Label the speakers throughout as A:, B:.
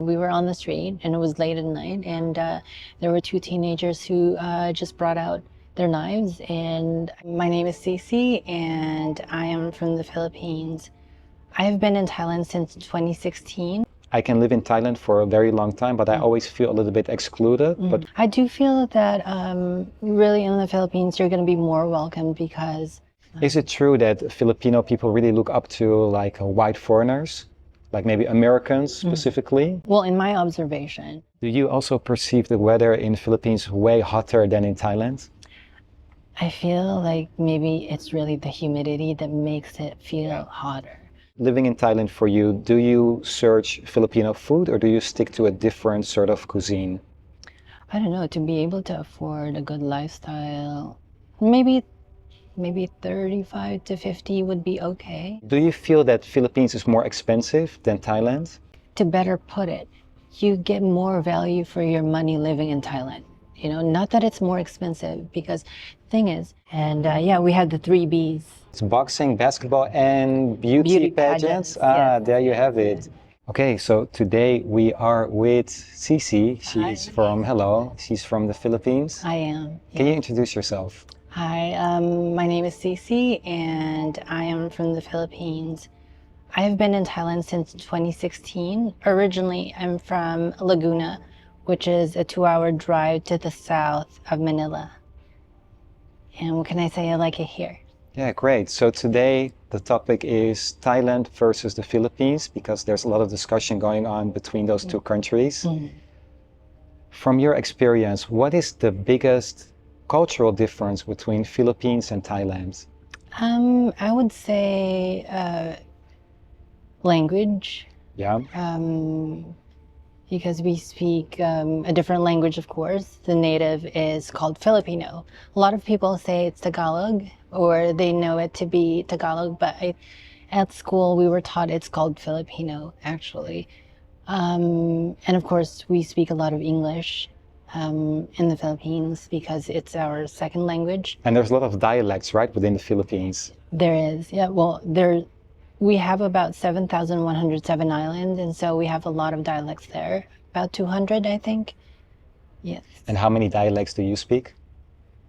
A: We were on the street and it was late at night, and there were two teenagers who just brought out their knives. And my name is Cece, and I am from the Philippines. I have been in Thailand since 2016.
B: I can live in Thailand for a very long time, but I always feel a little bit excluded. But
A: I do feel that really in the Philippines, you're going to be more welcome because
B: is it true that Filipino people really look up to like white foreigners, like maybe Americans specifically?
A: well, in my observation,
B: Do you also perceive the weather in Philippines way hotter than in Thailand?
A: I feel like maybe it's really the humidity that makes it feel hotter.
B: Living in Thailand for you, do you search Filipino food or do you stick to a different sort of cuisine?
A: I don't know, to be able to afford a good lifestyle, maybe 35 to 50 would be okay.
B: Do you feel that Philippines is more expensive than Thailand?
A: To better put it, you get more value for your money living in Thailand. You know, not that it's more expensive, because the thing is, and yeah, we have the three B's.
B: It's boxing, basketball, and beauty pageants.
A: Yes.
B: There you have it. Okay, so today we are with Cici. She's she's from the Philippines.
A: I am.
B: Can you introduce yourself?
A: Hi, my name is Cece, and I am from the Philippines. I have been in Thailand since 2016. Originally, I'm from Laguna, which is a 2-hour drive to the south of Manila. And what can I say? I like it here.
B: Yeah, great. So today the topic is Thailand versus the Philippines because there's a lot of discussion going on between those two countries. From your experience, what is the biggest cultural difference between Philippines and Thailand?
A: I would say language.
B: Yeah.
A: Because we speak a different language, of course. The native is called Filipino. A lot of people say it's Tagalog, or they know it to be Tagalog, but at school we were taught it's called Filipino, actually. And of course, we speak a lot of English in the Philippines because it's our second language.
B: And there's a lot of dialects, right, within the Philippines?
A: There is, yeah. Well, we have about 7,107 islands, and so we have a lot of dialects there. About 200, I think. Yes.
B: And how many dialects do you speak?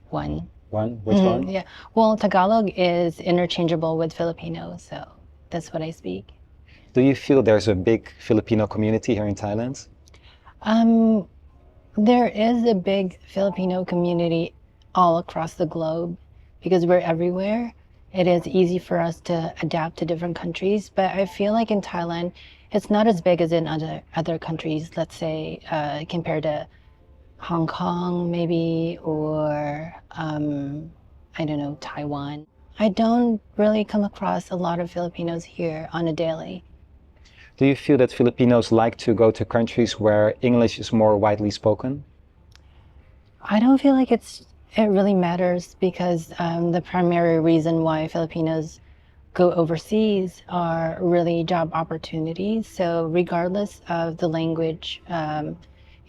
A: One.
B: One? Which one?
A: Yeah. Well, Tagalog is interchangeable with Filipino, so that's what I speak.
B: Do you feel there's a big Filipino community here in Thailand?
A: There is a big Filipino community all across the globe because we're everywhere. It is easy for us to adapt to different countries, but I feel like in Thailand, it's not as big as in other countries, let's say, compared to Hong Kong maybe, or I don't know, Taiwan. I don't really come across a lot of Filipinos here on a daily.
B: Do you feel that Filipinos like to go to countries where English is more widely spoken?
A: I don't feel like it really matters because the primary reason why Filipinos go overseas are really job opportunities. So regardless of the language,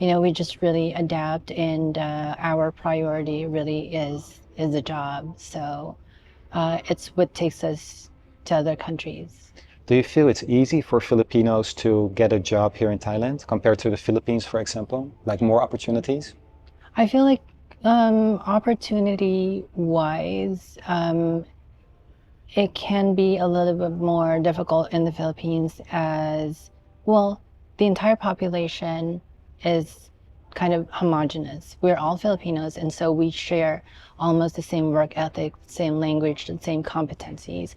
A: we just really adapt, and our priority really is a job. So it's what takes us to other countries.
B: Do you feel it's easy for Filipinos to get a job here in Thailand compared to the Philippines, for example? Like more opportunities?
A: I feel like opportunity-wise, it can be a little bit more difficult in the Philippines as, well, the entire population is kind of homogenous. We're all Filipinos, and so we share almost the same work ethic, same language, and same competencies.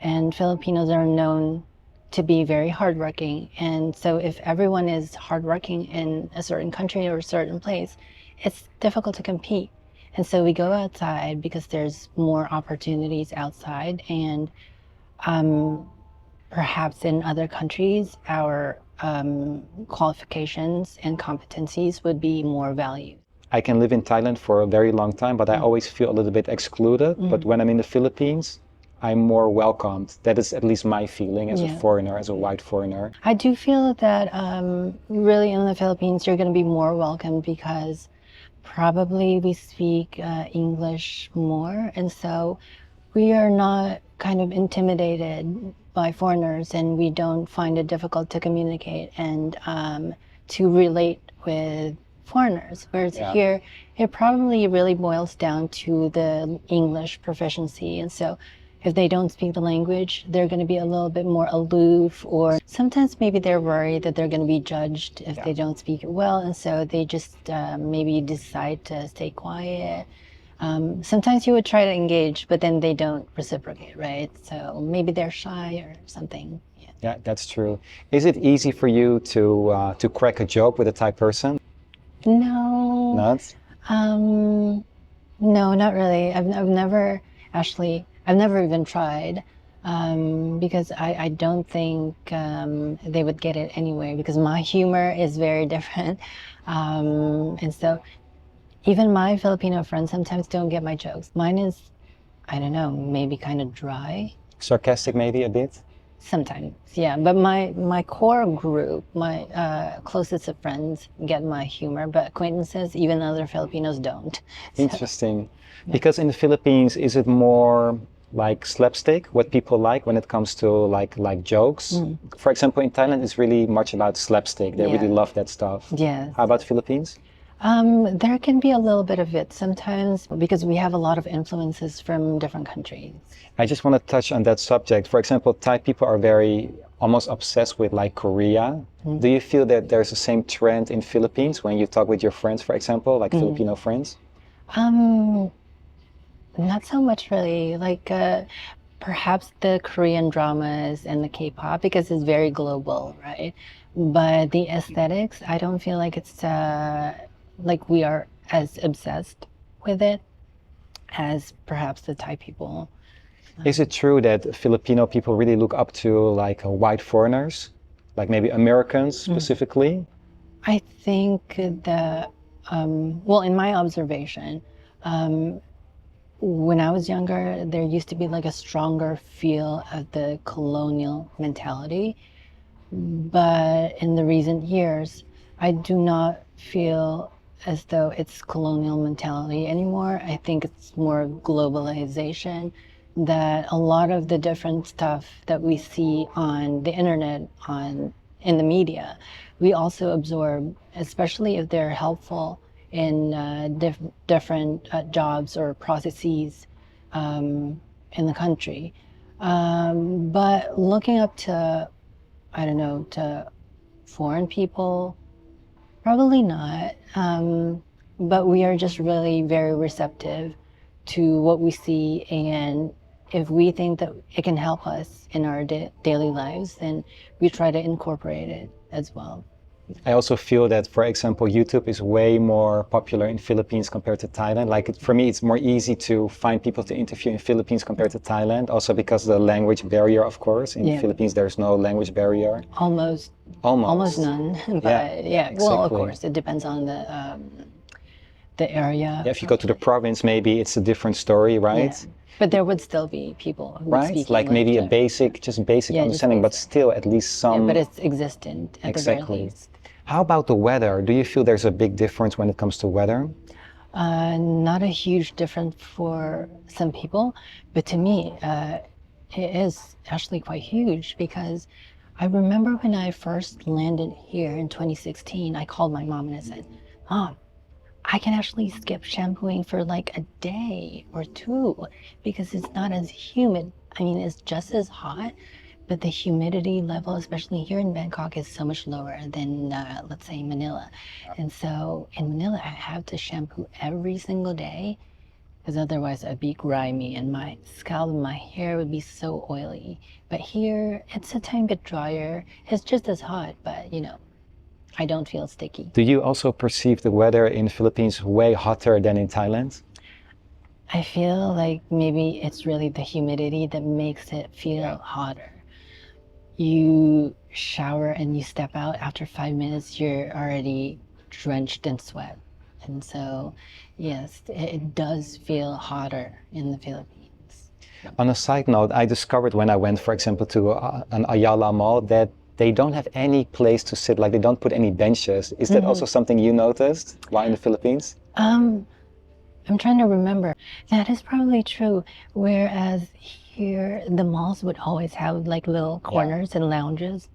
A: And Filipinos are known to be very hardworking. And so if everyone is hardworking in a certain country or a certain place, it's difficult to compete. And so we go outside because there's more opportunities outside. And perhaps in other countries, our qualifications and competencies would be more valued.
B: I can live in Thailand for a very long time, but I always feel a little bit excluded. But when I'm in the Philippines, I'm more welcomed. That is at least my feeling as a foreigner, as a white foreigner.
A: I do feel that really in the Philippines, you're going to be more welcomed because probably we speak English more. And so we are not kind of intimidated by foreigners, and we don't find it difficult to communicate. And to relate with foreigners. Whereas
B: Yeah.
A: here, it probably really boils down to the English proficiency. And so if they don't speak the language, they're going to be a little bit more aloof, or sometimes maybe they're worried that they're going to be judged if they don't speak it well. And so they just maybe decide to stay quiet. Sometimes you would try to engage, but then they don't reciprocate, right? So maybe they're shy or something. Yeah.
B: Yeah, that's true. Is it easy for you to crack a joke with a Thai person?
A: No.
B: Not?
A: No, not really. I've never actually, I've never even tried, because I don't think they would get it anyway, because my humor is very different. And so even my Filipino friends sometimes don't get my jokes. Mine is, I don't know, maybe kind of dry.
B: Sarcastic maybe a bit?
A: Sometimes, yeah. But my core group, my closest of friends get my humor, but acquaintances, even other Filipinos don't. So,
B: Interesting. Because in the Philippines, is it more like slapstick, what people like when it comes to like jokes? For example, in Thailand, it's really much about slapstick. They really
A: Yeah.
B: love that stuff.
A: yes.
B: How about Philippines?
A: There can be a little bit of it sometimes because we have a lot of influences from different countries.
B: I just want to touch on that subject. For example, Thai people are very almost obsessed with like Korea. Do you feel that there's the same trend in Philippines when you talk with your friends, for example, like Filipino friends?
A: Not so much really. Like perhaps the Korean dramas and the K-pop because it's very global, right? But the aesthetics, I don't feel like it's like we are as obsessed with it as perhaps the Thai people.
B: Is it true that Filipino people really look up to like white foreigners, like maybe Americans specifically?
A: I think that, well, in my observation, when I was younger, there used to be like a stronger feel of the colonial mentality. But in the recent years, I do not feel as though it's colonial mentality anymore. I think it's more globalization, that a lot of the different stuff that we see on the internet, in the media, we also absorb, especially if they're helpful in different jobs or processes in the country. But looking up to, I don't know, to foreign people, probably not. But we are just really very receptive to what we see, and if we think that it can help us in our daily lives, then we try to incorporate it as well.
B: I also feel that, for example, YouTube is way more popular in Philippines compared to Thailand. Like for me, it's more easy to find people to interview in Philippines compared to Thailand. Also because of the language barrier, of course. In the Philippines, there's no language barrier.
A: Almost none. But yeah, well, of
B: exactly.
A: course, it depends on the area.
B: Yeah, if you go to the province, maybe it's a different story, right?
A: Yeah. But there would still be people who would
B: Right?
A: speak
B: Like
A: English.
B: maybe a basic, just basic
A: Yeah, just
B: understanding, but still at least some.
A: but it's existent at the very
B: Exactly.
A: least.
B: How about the weather? Do you feel there's a big difference when it comes to weather?
A: Not a huge difference for some people, but to me, it is actually quite huge, because I remember when I first landed here in 2016, I called my mom and I said, "Mom, I can actually skip shampooing for like a day or two because it's not as humid. I mean, it's just as hot, but the humidity level, especially here in Bangkok, is so much lower than, let's say, Manila. And so in Manila, I have to shampoo every single day because otherwise I'd be grimy and my scalp and my hair would be so oily. But here, it's a tiny bit drier. It's just as hot, but I don't feel sticky.
B: Do you also perceive the weather in the Philippines way hotter than in Thailand?
A: I feel like maybe it's really the humidity that makes it feel hotter. You shower and you step out, after 5 minutes, you're already drenched in sweat. And so, yes, it does feel hotter in the Philippines.
B: On a side note, I discovered when I went, for example, to an Ayala mall that they don't have any place to sit, like they don't put any benches. Is that also something you noticed while in the Philippines?
A: I'm trying to remember. That is probably true. Whereas here, the malls would always have like little corners and lounges.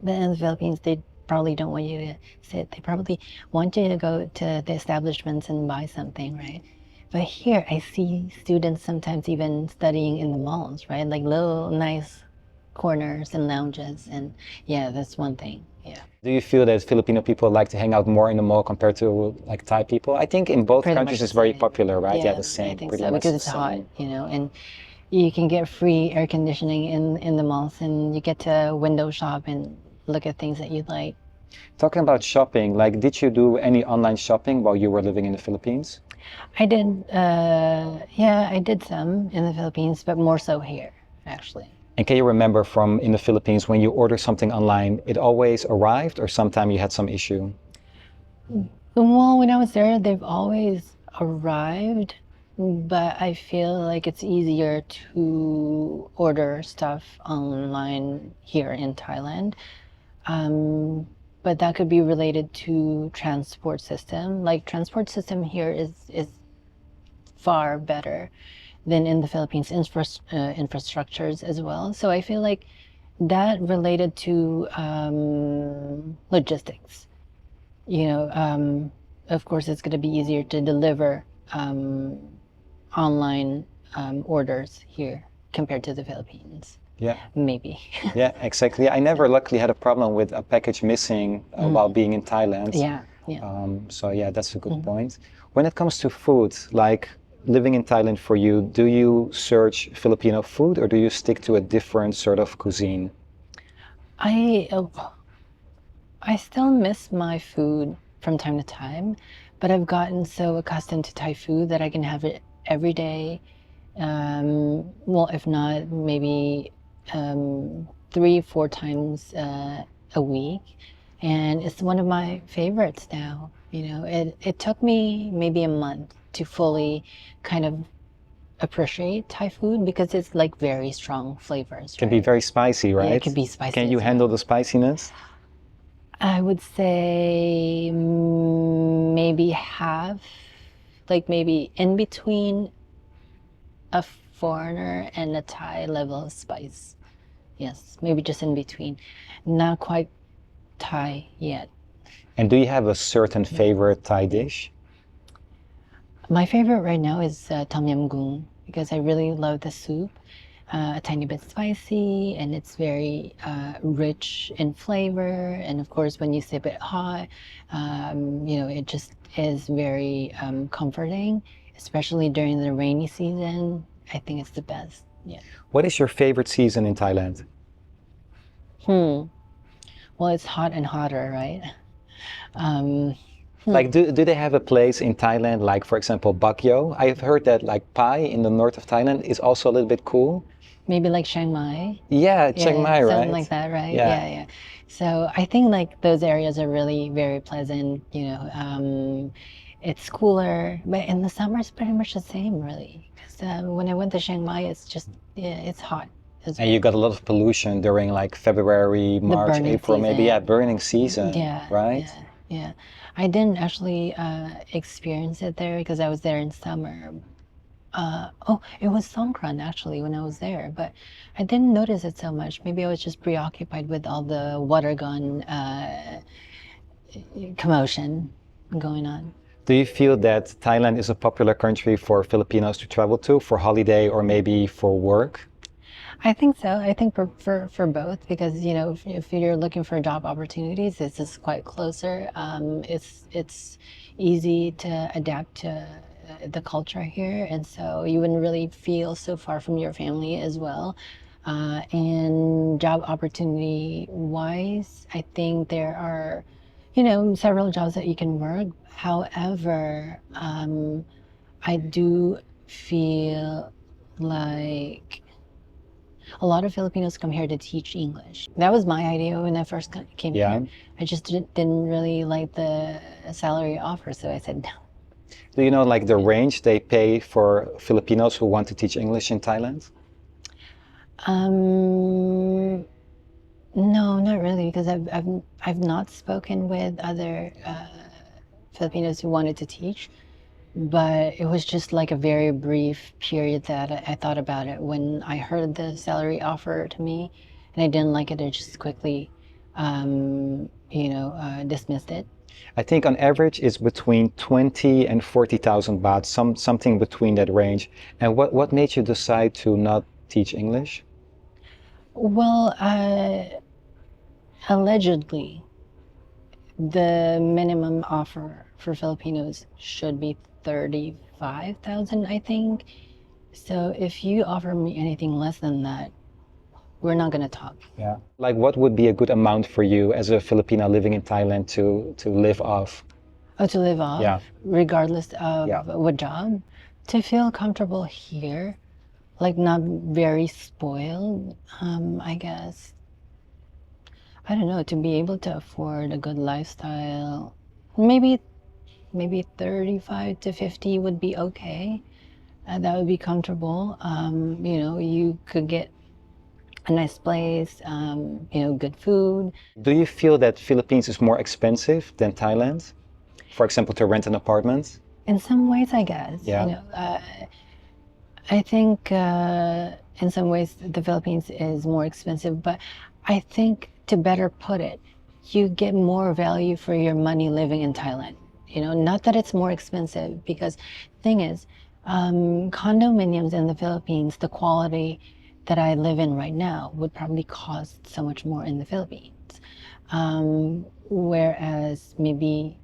A: But in the Philippines, they probably don't want you to sit. They probably want you to go to the establishments and buy something, right? But here I see students sometimes even studying in the malls, right? Like little nice corners and lounges. And yeah, that's one thing. Yeah.
B: Do you feel that Filipino people like to hang out more in the mall compared to like Thai people? I think in both
A: Pretty
B: countries
A: much the
B: it's very
A: same.
B: popular, right? Yeah,
A: Yeah,
B: the
A: I
B: same,
A: think
B: pretty
A: so
B: much
A: because
B: the
A: it's hot,
B: same.
A: and you can get free air conditioning in the malls, and you get to window shop and look at things that you like.
B: Talking about shopping, like did you do any online shopping while you were living in the Philippines?
A: I did, yeah, I did some in the Philippines, but more so here, actually.
B: And can you remember from in the Philippines when you order something online, it always arrived or sometime you had some issue?
A: Well, when I was there, they've always arrived, but I feel like it's easier to order stuff online here in Thailand. But that could be related to transport system. Like transport system here is far better than in the Philippines infrastructures as well. So I feel like that related to logistics. Of course, it's going to be easier to deliver online orders here compared to the Philippines.
B: Yeah.
A: Maybe.
B: Yeah, exactly. I never luckily had a problem with a package missing while being in Thailand.
A: Yeah, yeah.
B: So yeah, that's a good point. When it comes to food, like living in Thailand for you, do you search Filipino food or do you stick to a different sort of cuisine?
A: I uh, I still miss my food from time to time, but I've gotten so accustomed to Thai food that I can have it every day. Well, if not, maybe 3, 4 times a week. And it's one of my favorites now. It took me maybe a month to fully kind of appreciate Thai food because it's like very strong flavors,
B: Can be
A: right?
B: very spicy,
A: Yeah,
B: right?
A: it can be spicy
B: Can you
A: as
B: handle
A: well.
B: the spiciness?
A: I would say maybe half, like maybe in between a foreigner and a Thai level of spice. Yes, maybe just in between. Not quite Thai yet.
B: And do you have a certain favorite Thai dish?
A: My favorite right now is Tom Yam Goong because I really love the soup. A tiny bit spicy and it's very rich in flavor. And of course, when you sip it hot, it just is very comforting, especially during the rainy season. I think it's the best. Yeah.
B: What is your favorite season in Thailand?
A: Well, it's hot and hotter, right? Um,
B: Like, do they have a place in Thailand, like, for example, Baguio? I've heard that, like, Pai in the north of Thailand is also a little bit cool.
A: Maybe like Chiang Mai.
B: Yeah, Chiang Mai,
A: Something
B: right?
A: like that, right?
B: Yeah.
A: Yeah, yeah. So I think like those areas are really very pleasant. It's cooler, but in the summer it's pretty much the same, really. Because when I went to Chiang Mai, it's just yeah, it's hot as
B: And you
A: well.
B: got a lot of pollution during, like, February,
A: The
B: March,
A: burning
B: April, maybe. Yeah,
A: season.
B: burning season,
A: Yeah,
B: right?
A: yeah, yeah. I didn't actually experience it there because I was there in summer. Oh, it was Songkran actually when I was there, but I didn't notice it so much. Maybe I was just preoccupied with all the water gun commotion going on.
B: Do you feel that Thailand is a popular country for Filipinos to travel to for holiday or maybe for work?
A: I think so. I think for both because if you're looking for job opportunities, this is quite closer. It's easy to adapt to the culture here, and so you wouldn't really feel so far from your family as well. And job opportunity wise, I think there are, several jobs that you can work. However, I do feel like a lot of Filipinos come here to teach English. That was my idea when I first came
B: Yeah.
A: here. I just didn't really like the salary offer, so I said no.
B: Do you know, like, the range they pay for Filipinos who want to teach English in Thailand?
A: No, not really, because I've not spoken with other Filipinos who wanted to teach, but it was just like a very brief period that I thought about it when I heard the salary offer to me, and I didn't like it. I just quickly dismissed it.
B: I think on average it's between 20 and 40,000 baht, something between that range. And what made you decide to not teach English?
A: Well, allegedly, the minimum offer for Filipinos should be 35,000, I think. So if you offer me anything less than that, we're not going to talk.
B: Yeah. Like what would be a good amount for you as a Filipina living in Thailand to live off?
A: Oh, to live off,
B: Yeah.
A: regardless of
B: Yeah.
A: what job, to feel comfortable here, like not very spoiled, I guess. I don't know, to be able to afford a good lifestyle, maybe 35 to 50 would be okay. That would be comfortable. You could get a nice place, good food.
B: Do you feel that Philippines is more expensive than Thailand? For example, to rent an apartment?
A: In some ways, I guess.
B: Yeah.
A: I think in some ways the Philippines is more expensive, but I think to better put it, you get more value for your money living in Thailand. Not that it's more expensive, because the thing is, condominiums in the Philippines, the quality that I live in right now would probably cost so much more in the Philippines. Whereas maybe,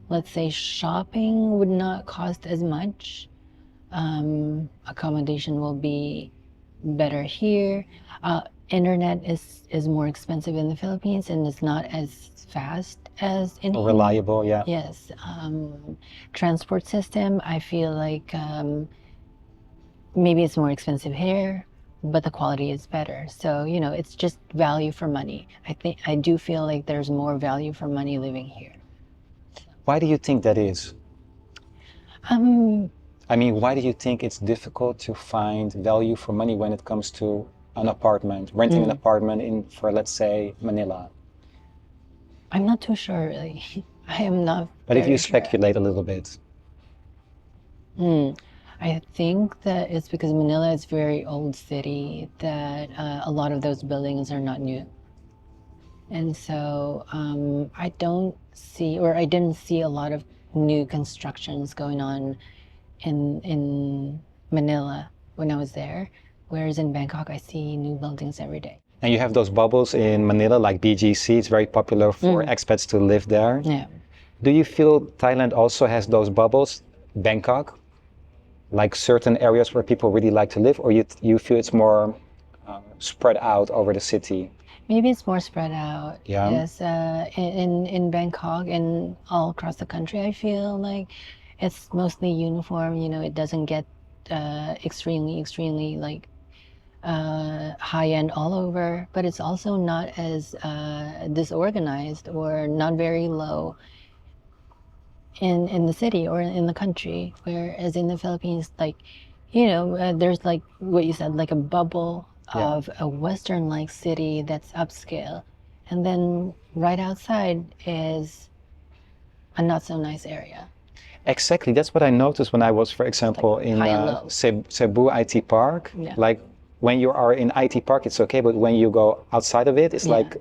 A: let's say shopping would not cost as much. Accommodation will be better here. Internet is more expensive in the Philippines and is not as fast as in here.
B: Reliable, yeah.
A: Yes. Transport system, I feel like maybe it's more expensive here, but the quality is better. So, it's just value for money. I do feel like there's more value for money living here.
B: Why do you think that is? I mean, why do you think it's difficult to find value for money when it comes to an apartment, renting an apartment for, let's say, Manila?
A: I'm not too sure, really. I am not.
B: But if you
A: very sure.
B: speculate a little bit.
A: I think that it's because Manila is a very old city, that a lot of those buildings are not new. And so I don't see, or I didn't see a lot of new constructions going on in Manila when I was there. Whereas in Bangkok, I see new buildings every day.
B: And you have those bubbles in Manila, like BGC. It's very popular for expats to live there.
A: Yeah.
B: Do you feel Thailand also has those bubbles, Bangkok? Like certain areas where people really like to live, or you feel it's more spread out over the city?
A: Maybe it's more spread out.
B: Yeah.
A: Yes, in Bangkok and all across the country, I feel like it's mostly uniform. It doesn't get extremely like high end all over, but it's also not as disorganized or not very low in the city or in the country. Whereas in the Philippines, like, there's like what you said, like a bubble of a Western-like city that's upscale, and then right outside is a not so nice area.
B: Exactly. That's what I noticed when I was, for example,
A: like
B: in Cebu IT Park.
A: Yeah.
B: Like when you are in IT Park, it's okay, but when you go outside of it, it's like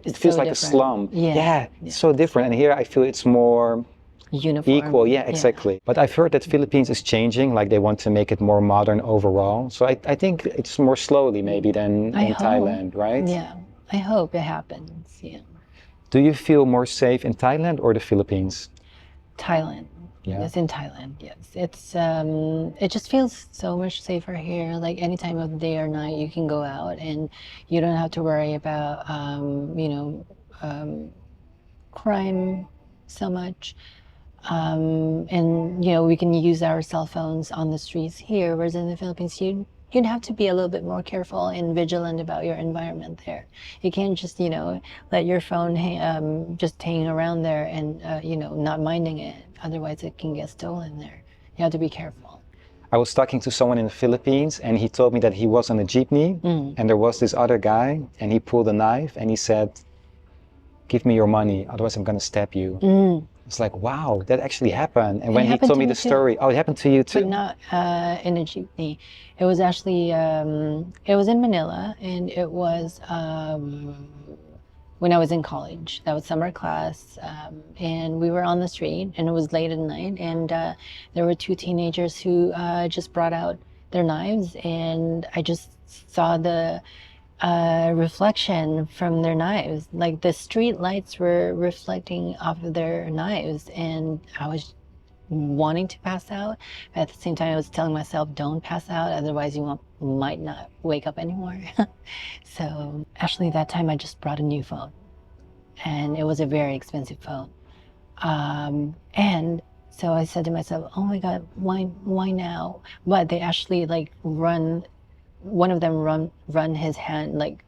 B: it feels
A: so
B: like
A: different.
B: a slum.
A: Yeah.
B: It's so different. And here I feel it's more
A: Uniform.
B: equal. Yeah, exactly. But I've heard that Philippines is changing, like they want to make it more modern overall. So I think it's more slowly maybe than in Thailand, right?
A: Yeah, I hope it happens. Yeah.
B: Do you feel more safe in Thailand or the Philippines?
A: Thailand.
B: Yeah.
A: It's in Thailand. Yes, it's it just feels so much safer here. Like any time of the day or night, you can go out and you don't have to worry about crime so much. And we can use our cell phones on the streets here, whereas in the Philippines, you'd have to be a little bit more careful and vigilant about your environment there. You can't just let your phone just hang around there and not minding it. Otherwise, it can get stolen there. You have to be careful.
B: I was talking to someone in the Philippines, and he told me that he was on a jeepney, and there was this other guy, and he pulled a knife, and he said, give me your money, otherwise I'm going to stab you. It's like, wow, that actually happened. And when he
A: happened
B: told
A: to
B: me
A: me
B: the
A: too.
B: story, oh, it happened to you too?
A: But not in a jeepney. It was actually, it was in Manila, and it was when I was in college. That was summer class, and we were on the street, and it was late at night, and there were two teenagers who just brought out their knives, and I just saw the reflection from their knives. Like the street lights were reflecting off of their knives, and I was wanting to pass out. At the same time, I was telling myself, don't pass out, otherwise you might not wake up anymore. So actually that time I just brought a new phone, and it was a very expensive phone. And so I said to myself, oh my God, why now? But they actually like one of them run his hand like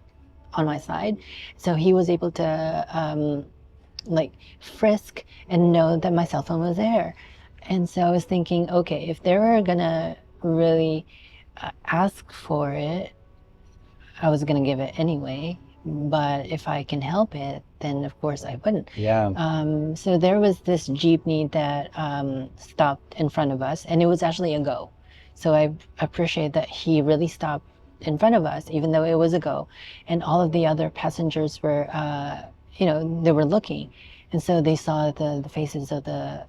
A: on my side. So he was able to like frisk and know that my cell phone was there. And so I was thinking, okay, if they were gonna really ask for it, I was gonna give it anyway. But if I can help it, then of course I wouldn't.
B: Yeah.
A: So there was this jeepney that stopped in front of us, and it was actually a go. So I appreciate that he really stopped in front of us, even though it was a go. And all of the other passengers were, they were looking. And so they saw the faces of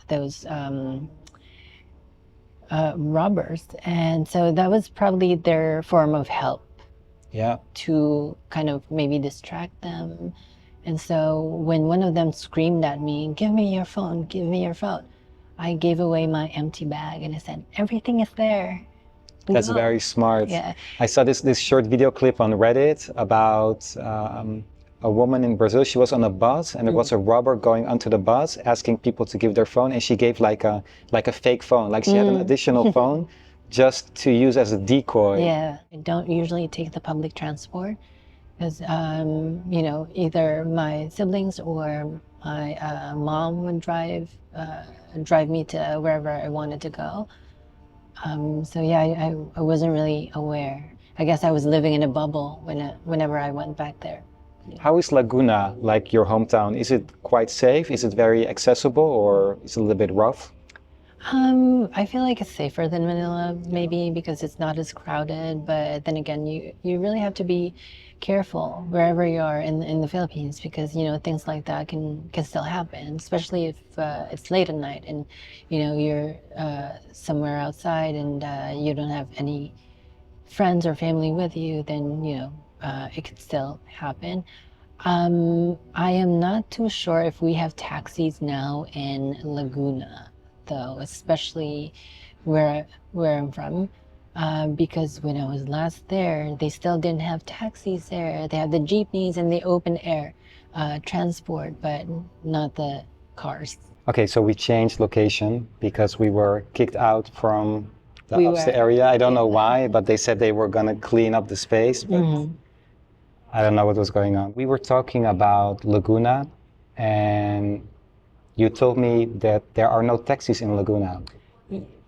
A: those robbers. And so that was probably their form of help.
B: Yeah.
A: To kind of maybe distract them. And so when one of them screamed at me, give me your phone, give me your phone, I gave away my empty bag and I said, everything is there.
B: That's
A: Go.
B: very smart.
A: Yeah.
B: I saw this short video clip on Reddit about a woman in Brazil. She was on a bus, and there was a robber going onto the bus asking people to give their phone, and she gave like a fake phone, like she had an additional phone just to use as a decoy.
A: Yeah, I don't usually take the public transport because either my siblings or my mom would drive me to wherever I wanted to go. So yeah, I wasn't really aware. I guess I was living in a bubble whenever I went back there.
B: How is Laguna, like your hometown? Is it quite safe? Is it very accessible, or is it a little bit rough?
A: I feel like it's safer than Manila, maybe because it's not as crowded. But then again, you really have to be careful wherever you are in the Philippines, because things like that can still happen, especially if it's late at night and you're somewhere outside and you don't have any friends or family with you. Then it could still happen. I am not too sure if we have taxis now in Laguna, though, especially where I'm from, because when I was last there, they still didn't have taxis there. They had the jeepneys and the open air transport, but not the cars.
B: Okay, so we changed location because we were kicked out from the upstairs area. I don't know why, but they said they were gonna clean up the space, but I don't know what was going on. We were talking about Laguna, and you told me that there are no taxis in Laguna.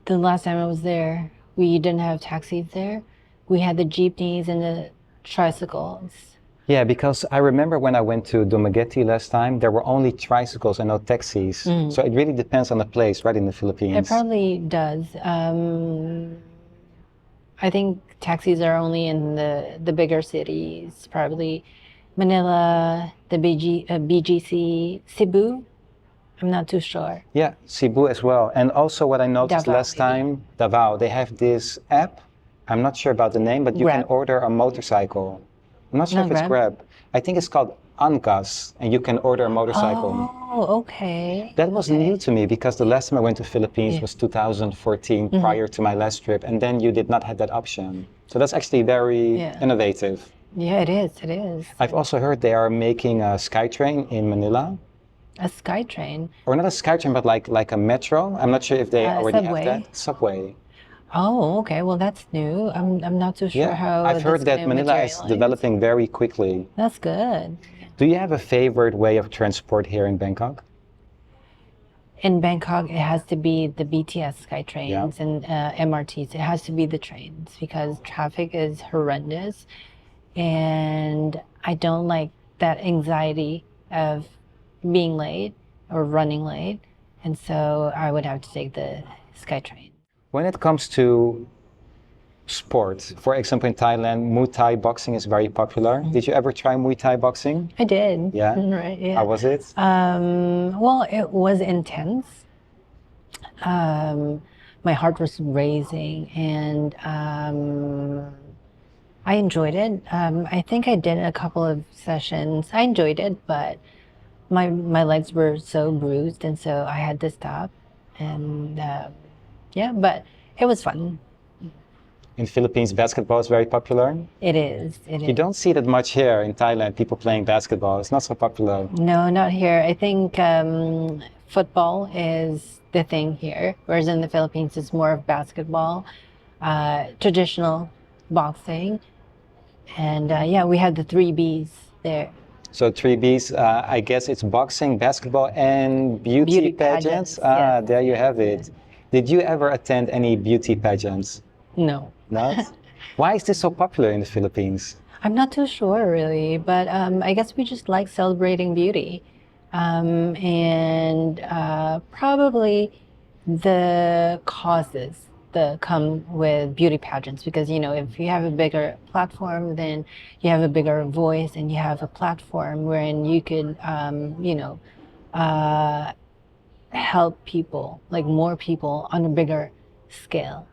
A: The last time I was there, we didn't have taxis there. We had the jeepneys and the tricycles.
B: Yeah, because I remember when I went to Dumaguete last time, there were only tricycles and no taxis. So it really depends on the place, right, in the Philippines.
A: It probably does. I think taxis are only in the bigger cities, probably Manila, the BGC, Cebu. I'm not too sure.
B: Yeah, Cebu as well. And also what I noticed
A: Davao,
B: last time, Davao, they have this app. I'm not sure about the name, but you can order a motorcycle. I'm not sure if it's Grab. I think it's called Angkas, and you can order a motorcycle.
A: Oh, okay.
B: That was new to me because the last time I went to Philippines was 2014, prior to my last trip, and then you did not have that option. So that's actually very innovative.
A: Yeah, it is. It is.
B: I've also heard they are making a SkyTrain in Manila.
A: A SkyTrain?
B: Or not a SkyTrain, but like a metro. I'm not sure if they already have that. Subway.
A: Oh, okay. Well, that's new. I'm not too sure how.
B: I've heard that Manila is developing very quickly.
A: That's good.
B: Do you have a favorite way of transport here in Bangkok?
A: In Bangkok, it has to be the BTS SkyTrains and MRTs. It has to be the trains because traffic is horrendous, and I don't like that anxiety of being late or running late, and so I would have to take the SkyTrain.
B: When it comes to sport, for example, in Thailand, Muay Thai boxing is very popular. Did you ever try Muay Thai boxing?
A: I did.
B: Yeah?
A: Right. Yeah.
B: How was it?
A: Well, it was intense. My heart was racing, and I enjoyed it. I think I did a couple of sessions. I enjoyed it, but my legs were so bruised, and so I had to stop. And yeah, but it was fun.
B: In Philippines, basketball is very popular.
A: It is. It
B: You
A: is.
B: don't see that much here in Thailand, people playing basketball. It's not so popular.
A: No, not here. I think football is the thing here, whereas in the Philippines it's more of basketball, traditional boxing, and yeah, we have the three Bs there.
B: So 3Bs, I guess it's boxing, basketball, and beauty pageants.
A: Yes.
B: There you have it. Did you ever attend any beauty pageants?
A: No.
B: Not? Why is this so popular in the Philippines?
A: I'm not too sure really, but I guess we just like celebrating beauty. And probably the causes that come with beauty pageants, because if you have a bigger platform, then you have a bigger voice and you have a platform wherein you could help people, like more people on a bigger scale.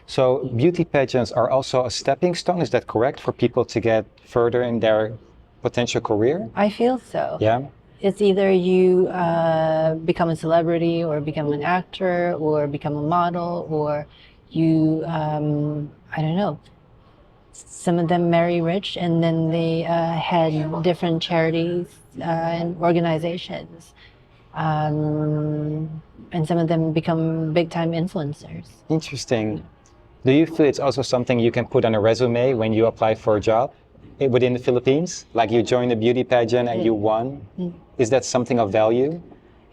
B: So beauty pageants are also a stepping stone, is that correct, for people to get further in their potential career?
A: I feel so.
B: Yeah.
A: It's either you become a celebrity or become an actor or become a model, or you, I don't know, some of them marry rich and then they head different charities and organizations. And some of them become big time influencers.
B: Interesting. Do you feel it's also something you can put on a resume when you apply for a job within the Philippines? Like you joined a beauty pageant and you won? Is that something of value?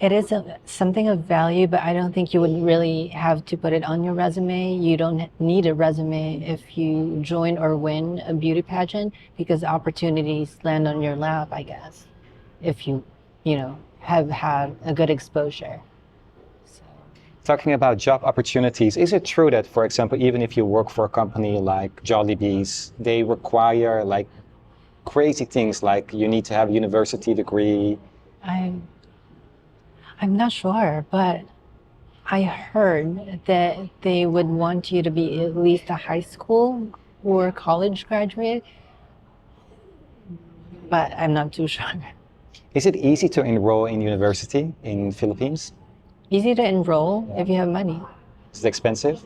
A: It is something of value, but I don't think you would really have to put it on your resume. You don't need a resume if you join or win a beauty pageant, because opportunities land on your lap, I guess, if you have had a good exposure.
B: Talking about job opportunities, is it true that, for example, even if you work for a company like Jollibee's, they require like crazy things, like you need to have a university degree?
A: I'm not sure, but I heard that they would want you to be at least a high school or college graduate, but I'm not too sure.
B: Is it easy to enroll in university in Philippines?
A: Easy to enroll if you have money.
B: Is it expensive?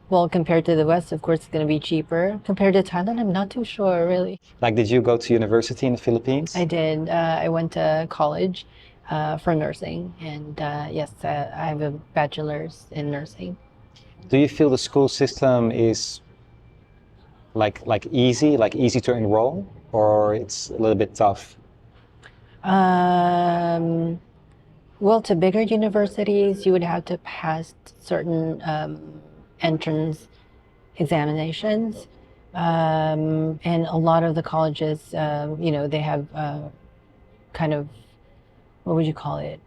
A: Well, compared to the West, of course, it's going to be cheaper. Compared to Thailand, I'm not too sure, really.
B: Like, did you go to university in the Philippines?
A: I did. I went to college for nursing, and yes, I have a bachelor's in nursing.
B: Do you feel the school system is like easy to enroll, or it's a little bit tough?
A: Well, to bigger universities, you would have to pass certain entrance examinations. And a lot of the colleges, they have kind of, what would you call it?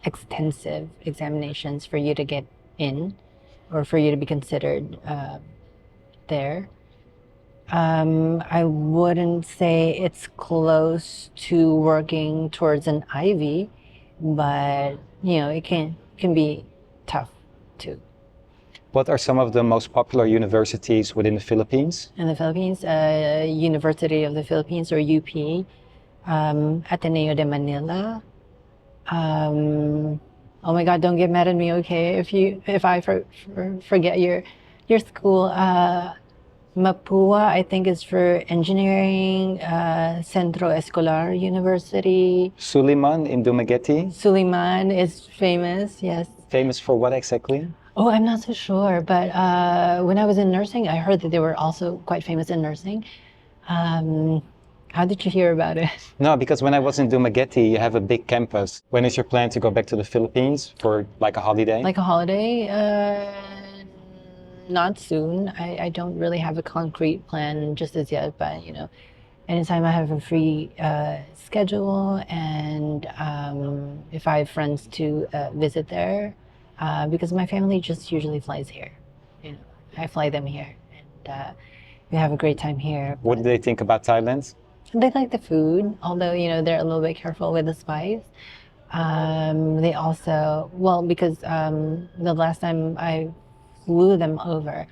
A: Extensive examinations for you to get in, or for you to be considered there. I wouldn't say it's close to working towards an Ivy, but it can be tough too.
B: What are some of the most popular universities within the Philippines?
A: In the Philippines, University of the Philippines, or UP, Ateneo de Manila. Oh my God, don't get mad at me, okay? If I forget your school. Mapua, I think, is for engineering. Centro Escolar University.
B: Suliman in Dumaguete?
A: Suliman is famous, yes.
B: Famous for what exactly?
A: Oh, I'm not so sure, but when I was in nursing, I heard that they were also quite famous in nursing. How did you hear about it?
B: No, because when I was in Dumaguete, you have a big campus. When is your plan to go back to the Philippines for like a holiday?
A: Like a holiday? Not soon. I don't really have a concrete plan just as yet, but anytime I have a free schedule and if I have friends to visit there, because my family just usually flies here. You know, I fly them here, and we have a great time here.
B: What do they think about Thailand?
A: They like the food, although they're a little bit careful with the spice. They also, well, because the last time I flew them over,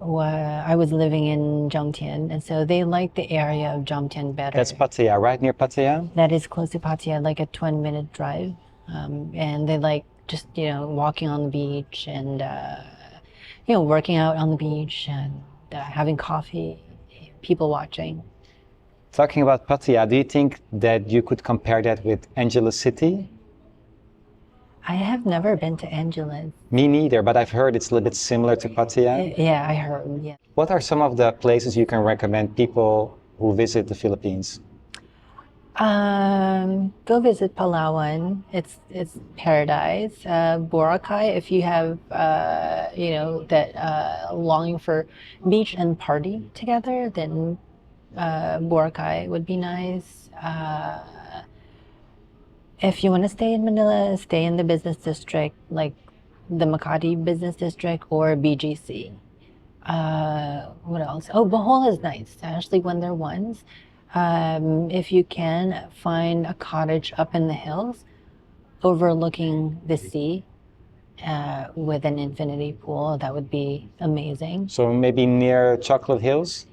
A: I was living in Jomtien, and so they like the area of Jomtien better.
B: That's Pattaya, right near Pattaya?
A: That is close to Pattaya, like a 20-minute drive. And they like just, walking on the beach and, working out on the beach and having coffee, people watching.
B: Talking about Pattaya, do you think that you could compare that with Angeles City?
A: I have never been to Angeles.
B: Me neither, but I've heard it's a little bit similar to Pattaya.
A: Yeah, I heard, yeah.
B: What are some of the places you can recommend people who visit the Philippines?
A: Go visit Palawan. It's paradise. Boracay, if you have that longing for beach and party together, then Boracay would be nice. If you want to stay in Manila, stay in the business district, like the Makati business district or BGC. What else? Oh, Bohol is nice. I actually went there once. If you can find a cottage up in the hills overlooking the sea with an infinity pool, that would be amazing.
B: So maybe near Chocolate Hills?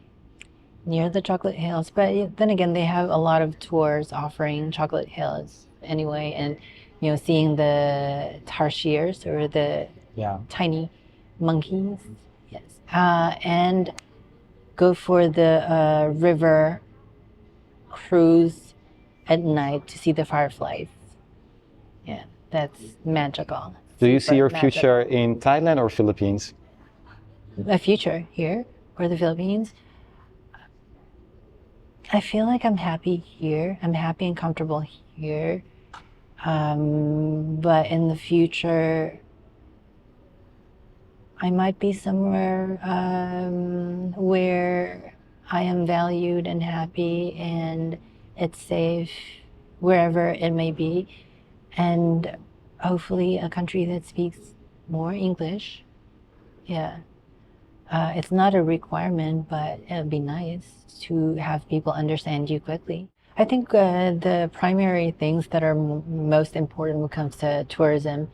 A: Near the Chocolate Hills. But then again, they have a lot of tours offering Chocolate Hills anyway. And, seeing the tarsiers or the tiny monkeys. Yes. And go for the river cruise at night to see the fireflies. Yeah, that's magical.
B: Do you see your future in Thailand or Philippines?
A: A future here or the Philippines? I feel like I'm happy here. I'm happy and comfortable here. But in the future, I might be somewhere where I am valued and happy and it's safe, wherever it may be. And hopefully a country that speaks more English. Yeah. It's not a requirement, but it'd be nice to have people understand you quickly. I think the primary things that are most important when it comes to tourism,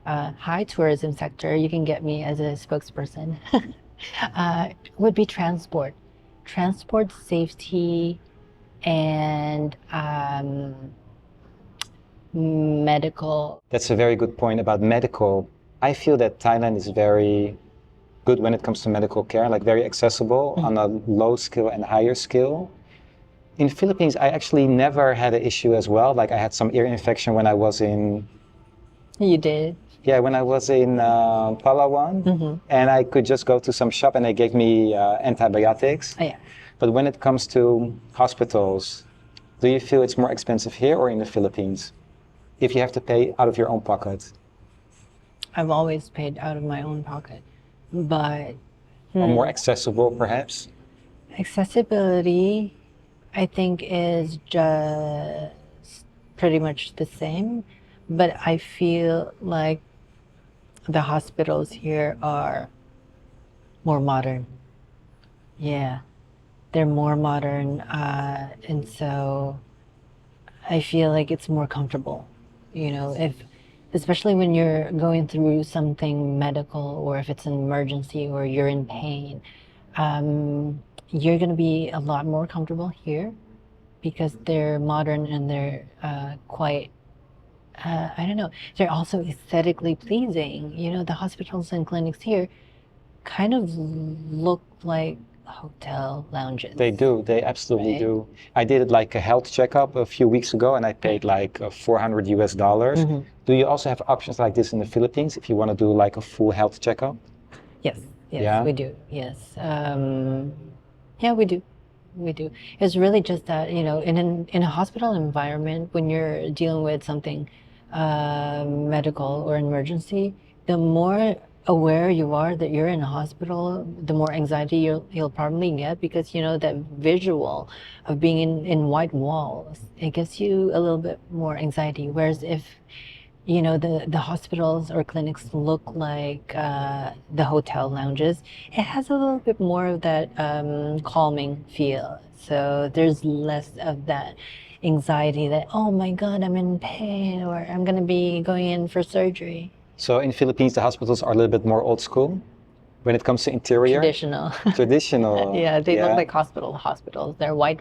A: high tourism sector, you can get me as a spokesperson, would be transport. Transport safety and medical.
B: That's a very good point about medical. I feel that Thailand is very good when it comes to medical care, like very accessible on a low skill and higher skill. In Philippines, I actually never had an issue as well. Like I had some ear infection when I was in...
A: You did?
B: Yeah, when I was in Palawan, and I could just go to some shop and they gave me antibiotics.
A: Oh, yeah.
B: But when it comes to hospitals, do you feel it's more expensive here or in the Philippines? If you have to pay out of your own pocket?
A: I've always paid out of my own pocket, but...
B: Or more accessible, perhaps?
A: Accessibility, I think, is just pretty much the same, but I feel like the hospitals here are more modern. Yeah, they're more modern, and so I feel like it's more comfortable. Especially when you're going through something medical, or if it's an emergency, or you're in pain, you're going to be a lot more comfortable here because they're modern and they're quite, I don't know, they're also aesthetically pleasing. The hospitals and clinics here kind of look like hotel lounges.
B: They do, they absolutely do. I did like a health checkup a few weeks ago and I paid like $400 US. Do you also have options like this in the Philippines if you want to do like a full health checkup?
A: Yes, we do. Yes. Yeah, we do. It's really just that, in a hospital environment, when you're dealing with something medical or emergency, the more aware you are that you're in a hospital, the more anxiety you'll probably get, because you know that visual of being in white walls, it gives you a little bit more anxiety. Whereas if you know the hospitals or clinics look like the hotel lounges, it has a little bit more of that calming feel. So there's less of that anxiety that, oh my God, I'm in pain, or I'm going to be going in for surgery.
B: So in Philippines, the hospitals are a little bit more old school when it comes to interior.
A: Traditional.
B: Traditional.
A: Yeah, they look like hospitals. They're white.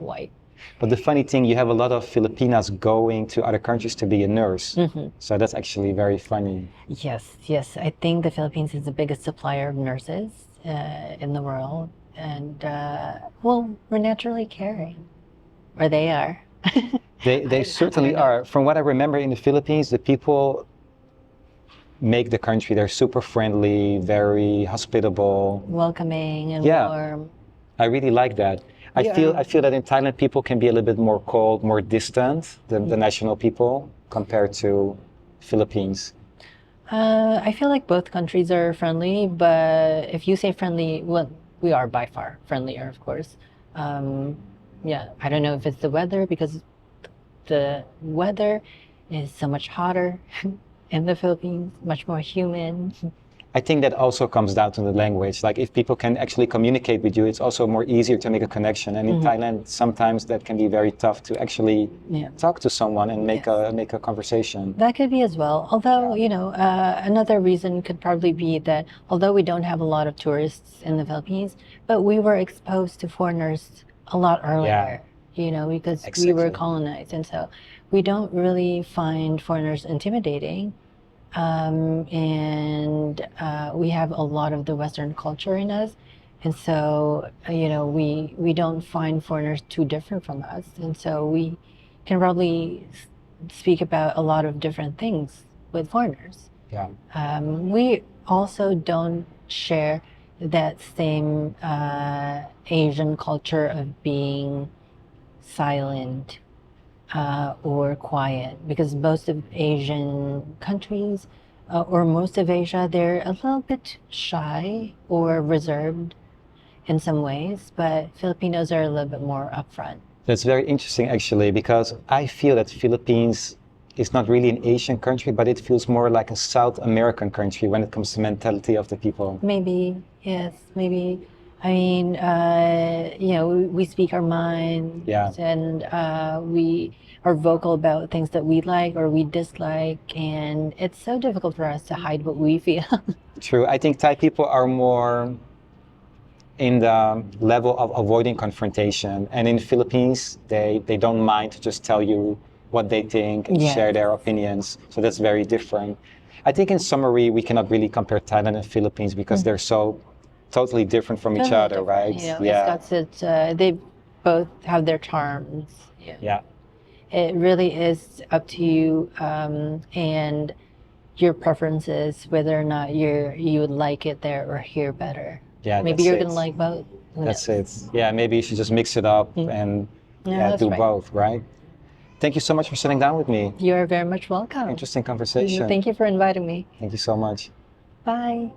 B: But the funny thing, you have a lot of Filipinas going to other countries to be a nurse. So that's actually very funny.
A: Yes. I think the Philippines is the biggest supplier of nurses in the world. And, well, we're naturally caring. Or they are.
B: They certainly are. From what I remember in the Philippines, the people make the country. They're super friendly, very hospitable,
A: welcoming and warm.
B: I really like that. I feel that in Thailand people can be a little bit more cold, more distant, the national people compared to Philippines.
A: I feel like both countries are friendly, but if you say friendly, well, we are by far friendlier, of course. Yeah, I don't know if it's the weather, because the weather is so much hotter in the Philippines, much more humid.
B: I think that also comes down to the language. Like if people can actually communicate with you, it's also more easier to make a connection. And in Thailand, sometimes that can be very tough to actually talk to someone and make a conversation.
A: That could be as well. Although, you know, another reason could probably be that although we don't have a lot of tourists in the Philippines, but we were exposed to foreigners a lot earlier, you know, because we were colonized. And so we don't really find foreigners intimidating. And we have a lot of the Western culture in us. And so, you know, we don't find foreigners too different from us. And so we can probably speak about a lot of different things with foreigners.
B: Yeah.
A: We also don't share that same Asian culture of being silent or quiet, because most of Asian countries or most of Asia, they're a little bit shy or reserved in some ways, but Filipinos are a little bit more upfront.
B: That's very interesting, actually, because I feel that Philippines is not really an Asian country, but it feels more like a South American country when it comes to mentality of the people.
A: Maybe, yes, maybe. I mean, you know, we speak our minds, and we are vocal about things that we like or we dislike, and it's so difficult for us to hide what we feel.
B: True. I think Thai people are more in the level of avoiding confrontation, and in Philippines, they don't mind to just tell you what they think and share their opinions. So that's very different. I think in summary, we cannot really compare Thailand and Philippines because they're so totally different from each other, right?
A: You know, they both have their charms.
B: Yeah.
A: It really is up to you and your preferences whether or not you would like it there or here better.
B: Yeah,
A: maybe you're gonna like both.
B: That's it. Yeah, maybe you should just mix it up and do both, right? Thank you so much for sitting down with me.
A: You're very much welcome.
B: Interesting conversation.
A: Thank you for inviting me.
B: Thank you so much.
A: Bye.